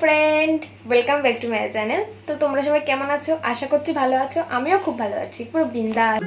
Friend, welcome back to my channel. তো তোমরা সবাই কেমন আছো? আশা করছি ভালো আছো। আমিও খুব ভালো আছি, পুরো বিন্দাস।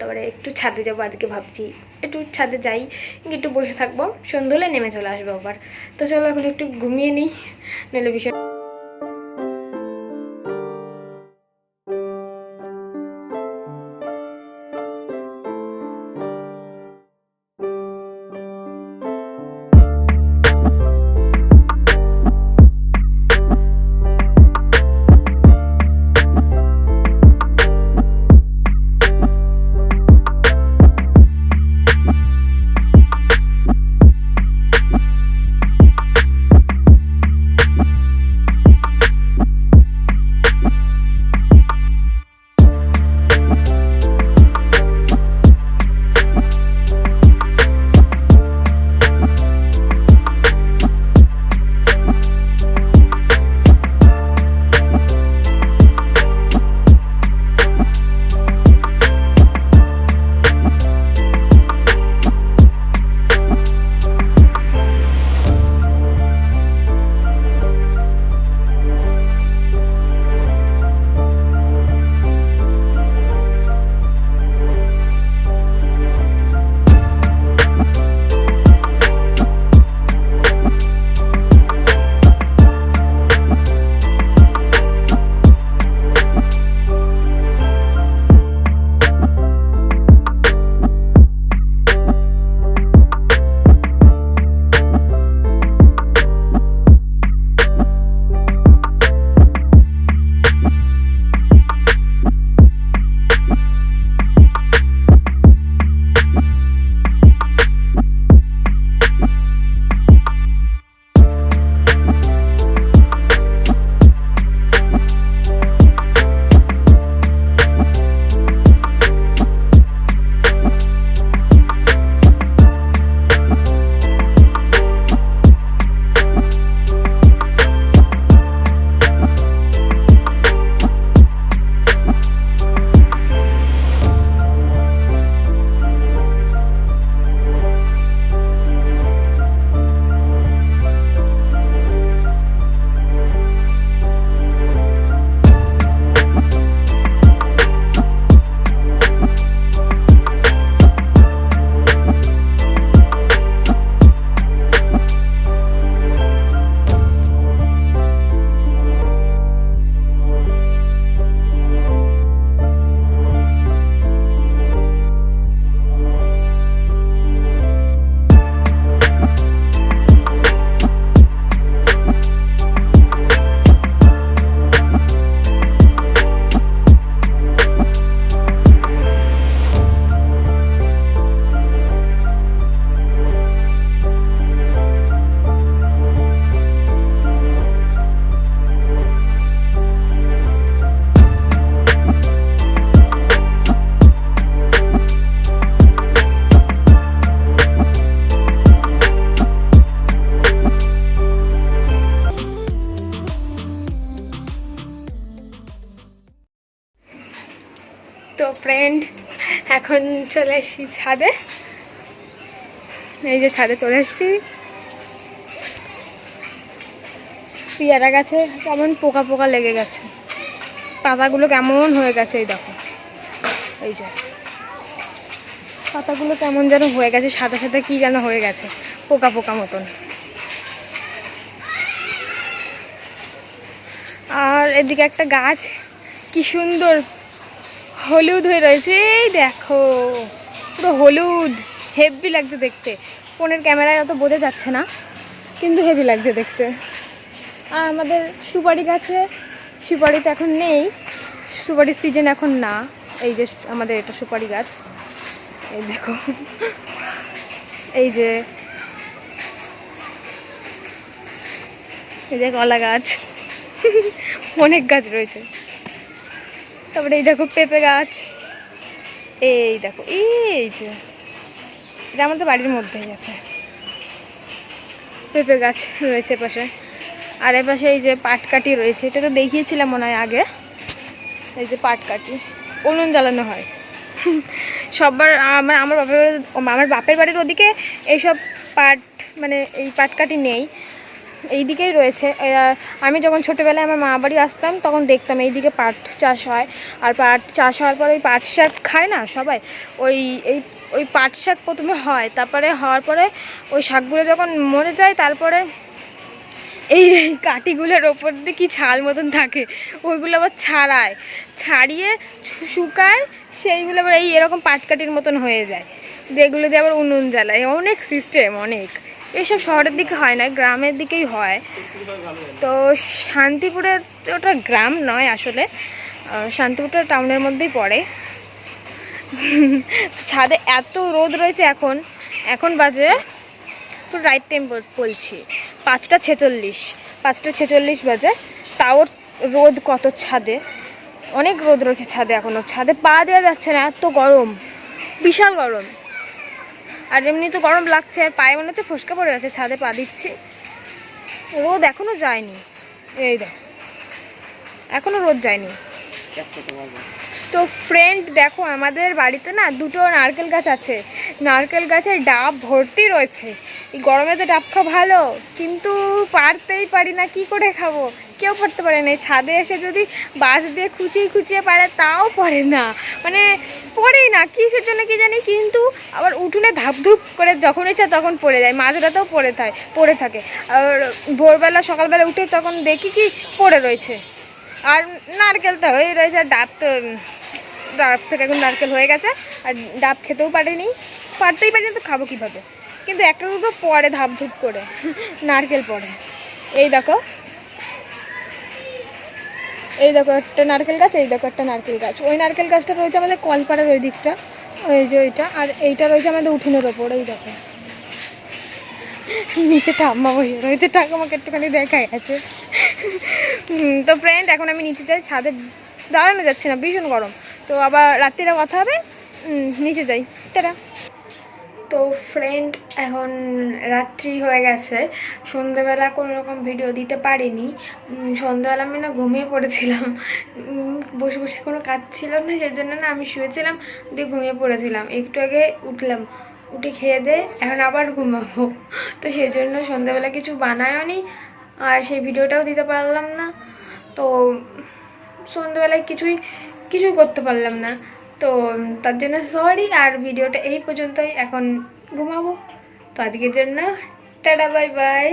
তারপরে একটু ছাদে যাবো, আজকে ভাবছি একটু ছাদে যাই, একটু বসে থাকবো, সন্ধ্যে হলে নেমে চলে আসবো আবার। তো চলো এখন একটু ঘুমিয়ে নিই, নইলে ভীষণ ফ্রেন্ড এখন চলে এসেছি ছাদে। এই যে ছাদে চলে এসেছি। পেয়ারা গাছে কেমন পোকা পোকা লেগে গেছে, পাতাগুলো কেমন হয়ে গেছে। এই দেখো, এই যে পাতাগুলো কেমন যেন হয়ে গেছে, সাদা সাদা কি যেন হয়ে গেছে, পোকা পোকা মতন। আর এদিকে একটা গাছ কি সুন্দর হলুদ হয়ে রয়েছে, এই দেখো পুরো হলুদ, হেভি লাগছে দেখতে। ফোনের ক্যামেরায় অত বোঝা যাচ্ছে না, কিন্তু হেভি লাগছে দেখতে। আর আমাদের সুপারি গাছে, সুপারি তো এখন নেই, সুপারির সিজন এখন না। এই যে আমাদের এটা সুপারি গাছ, এই দেখো, এই যে কলা গাছ, অনেক গাছ রয়েছে। তারপরে এই দেখো পেঁপে গাছ, এই দেখো এই যে এটা আমাদের বাড়ির মধ্যেই আছে, পেঁপে গাছ রয়েছে পাশে। আর এ পাশে এই যে পাটকাঠি রয়েছে, এটা তো দেখিয়েছিলাম মনে হয় আগে। এই যে পাটকাঠি উনুন জ্বালানো হয় সবার। আমার বাপের বাড়ির ওদিকে এইসব পাট, মানে এই পাটকাঠি নেই, এই দিকেই রয়েছে। আমি যখন ছোটোবেলায় আমার মা বাড়ি আসতাম তখন দেখতাম এই দিকে পাট চাষ হয়। আর পাট চাষ হওয়ার পরে ওই পাট শাক খায় না সবাই, ওই পাট শাক প্রথমে হয়, তারপরে হওয়ার পরে ওই শাকগুলো যখন মরে যায়, তারপরে এই কাঠিগুলোর ওপর দিয়ে কি ছাল মতন থাকে, ওইগুলো আবার ছাড়িয়ে শুকায়, সেইগুলো আবার এরকম পাটকাঠির মতন হয়ে যায়, যেগুলো দিয়ে আবার উনুন জ্বালায়। অনেক সিস্টেম, অনেক। এইসব শহরের দিকে হয় না, গ্রামের দিকেই হয়। তো শান্তিপুরের, ওটা গ্রাম নয় আসলে, শান্তিপুরটা টাউনের মধ্যেই পড়ে। ছাদে এত রোদ রয়েছে, এখন বাজে পুরো রাইট টাইম বলছি, 5টা 46 বাজে, তাও রোদ কত ছাদে, অনেক রোদ রয়েছে ছাদে। এখনও ছাদে পা দেওয়া যাচ্ছে না, এত গরম, বিশাল গরম। আর এমনি তো গরম লাগছে, আর পায়ে মনে হচ্ছে ফসকা পড়ে গেছে, ছাদে পা দিচ্ছি। রোদ এখনও যায়নি, এই দেখ এখনও রোদ যায়নি। তো ফ্রেন্ড দেখো, আমাদের বাড়িতে না 2টো নারকেল গাছ আছে, নারকেল গাছের ডাব ভর্তি রয়েছে। এই গরমে তো ডাব খাওয়া ভালো, কিন্তু পারতেই পারি না, কি করে খাবো, কেউ পারতে পারে না। ছাদে এসে যদি বাঁশ দিয়ে খুঁচিয়ে পারে, তাও পড়ে না, মানে পড়েই না, কিসের জন্য কি জানি। কিন্তু আবার উঠোনে ধাপধুপ করে যখন ইচ্ছা তখন পড়ে যায়, মাঝরাতেও পড়ে থাকে। আর ভোরবেলা সকালবেলা উঠে তখন দেখি কি পড়ে রয়েছে। আর নারকেল তো হয়ে রয়েছে, আর ডাব থেকে এখন নারকেল হয়ে গেছে, আর ডাব খেতেও পারতেই পারি না, তো খাবো কীভাবে। কিন্তু একটা দুটো পড়ে ধাপধুপ করে নারকেল পড়ে। এই দেখো একটা নারকেল গাছ, এই দেখো একটা নারকেল গাছ। ওই নারকেল গাছটা রয়েছে আমাদের কলপাড়ার ওই দিকটা, ওই যে ওইটা। আর এইটা রয়েছে আমাদের উঠোনের ওপর, এই দেখো নিচে ঠাম্মা বসে রয়েছে, ঠাকুমাকে একটুখানি দেখা গেছে। তো ফ্রেন্ড এখন আমি নিচে যাই, ছাদে দাঁড়ানো যাচ্ছে না, ভীষণ গরম। তো আবার রাত্রিরে কথা হবে, নিচে যাই, টাটা। তো ফ্রেন্ড এখন রাত্রি হয়ে গেছে, সন্ধ্যেবেলা কোনো রকম ভিডিও দিতে পারিনি। সন্ধ্যেবেলা আমি না ঘুমিয়ে পড়েছিলাম, বসে বসে কোনো কাজ ছিল না, সেই জন্য না আমি শুয়েছিলাম, দিয়ে ঘুমিয়ে পড়েছিলাম। একটু আগে উঠলাম, উঠে খেয়ে দিয়ে এখন আবার ঘুমাবো। তো সেই জন্য সন্ধ্যেবেলা কিছু বানায়ও নি, আর সেই ভিডিওটাও দিতে পারলাম না। তো সন্ধ্যেবেলায় কিছুই করতে পারলাম না, তো তার জন্য সরি। আর ভিডিওটা এই পর্যন্তই, এখন ঘুমাবো। তো আজকের জন্য টাটা, বাই বাই।